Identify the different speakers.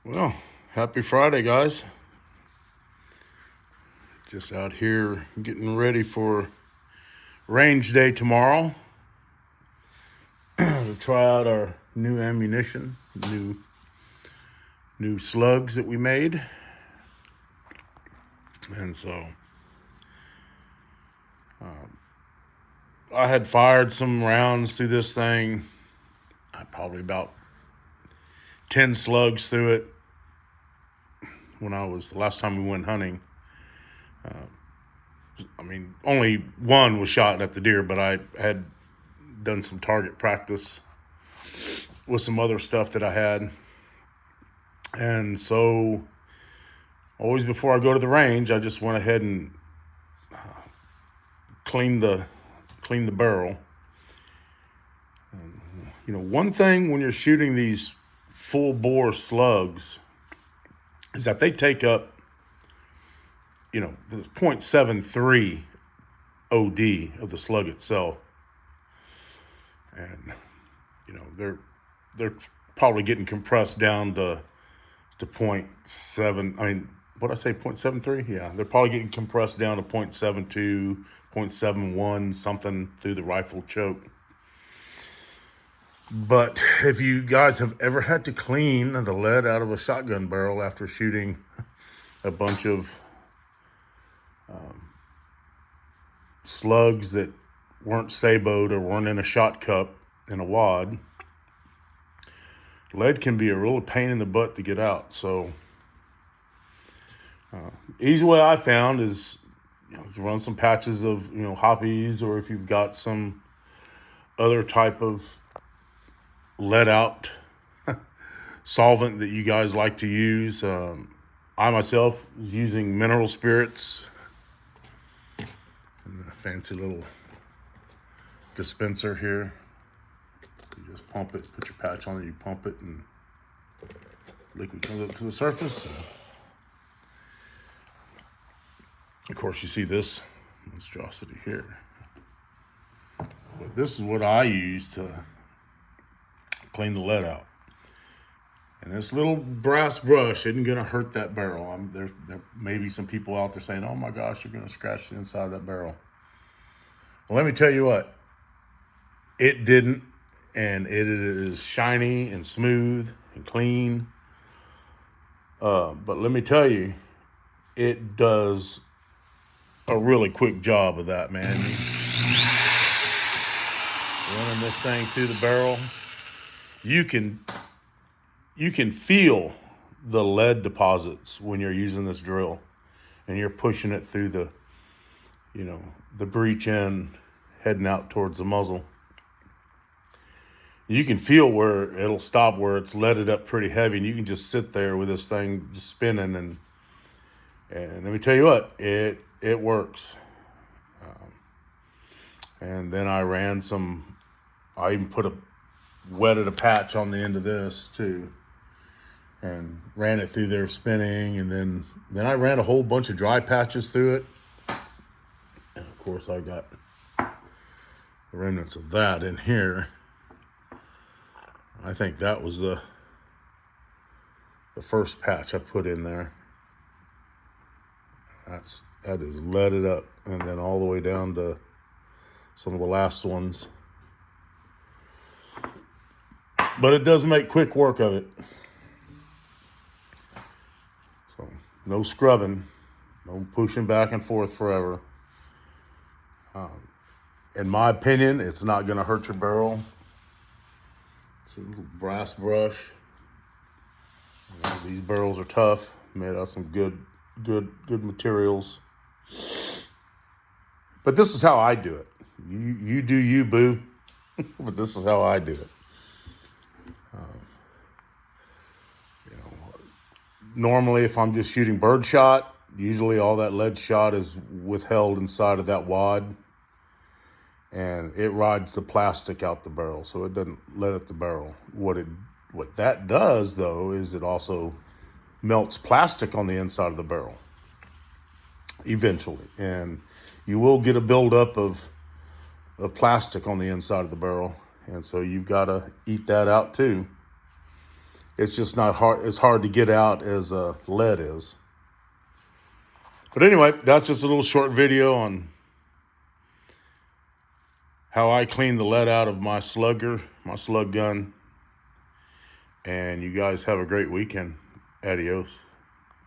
Speaker 1: Well, happy Friday, guys. Just out here getting ready for range day tomorrow to try out our new ammunition, new slugs that we made. And so I had fired some rounds through this thing. Probably about 10 slugs through it when I was the last time we went hunting. Only one was shot at the deer, but I had done some target practice with some other stuff that I had. And so, always before I go to the range, I just went ahead and cleaned the barrel. One thing when you're shooting these full bore slugs is that they take up, this 0.73 OD of the slug itself, and they're probably getting compressed down to 0.7. What did I say, 0.73? Yeah, they're probably getting compressed down to 0.72, 0.71, something through the rifle choke. But if you guys have ever had to clean the lead out of a shotgun barrel after shooting a bunch of slugs that weren't saboed or weren't in a shot cup in a wad, lead can be a real pain in the butt to get out. So easy way I found is to run some patches of hoppies, or if you've got some other type of let out solvent that you guys like to use. I myself was using mineral spirits and a fancy little dispenser here. You just pump it, put your patch on it, you pump it, and liquid comes up to the surface. Of course, you see this monstrosity here. But this is what I use to clean the lead out. And this little brass brush isn't going to hurt that barrel. There may be some people out there saying, oh my gosh, you're going to scratch the inside of that barrel. Well, let me tell you what, it didn't. And it is shiny and smooth and clean. But let me tell you, it does a really quick job of that, man. Running this thing through the barrel, you can feel the lead deposits when you're using this drill, and you're pushing it through the breech end, heading out towards the muzzle. You can feel where it'll stop, where it's leaded up pretty heavy, and you can just sit there with this thing just spinning, and let me tell you what, it works. And then I even wetted a patch on the end of this too, and ran it through there spinning, and then I ran a whole bunch of dry patches through it, and of course I got the remnants of that in here. I think that was the first patch I put in there. That is leaded up, and then all the way down to some of the last ones. But it does make quick work of it. So no scrubbing, no pushing back and forth forever. In my opinion, it's not going to hurt your barrel. It's a little brass brush. These barrels are tough, made out of some good materials. But this is how I do it. You do you, boo. But this is how I do it. Normally, if I'm just shooting birdshot, usually all that lead shot is withheld inside of that wad, and it rides the plastic out the barrel, so it doesn't let at the barrel. What that does, though, is it also melts plastic on the inside of the barrel eventually, and you will get a buildup of plastic on the inside of the barrel, and so you've got to eat that out too. It's just not hard. It's hard to get out as lead is. But anyway, that's just a little short video on how I clean the lead out of my slug gun. And you guys have a great weekend. Adios.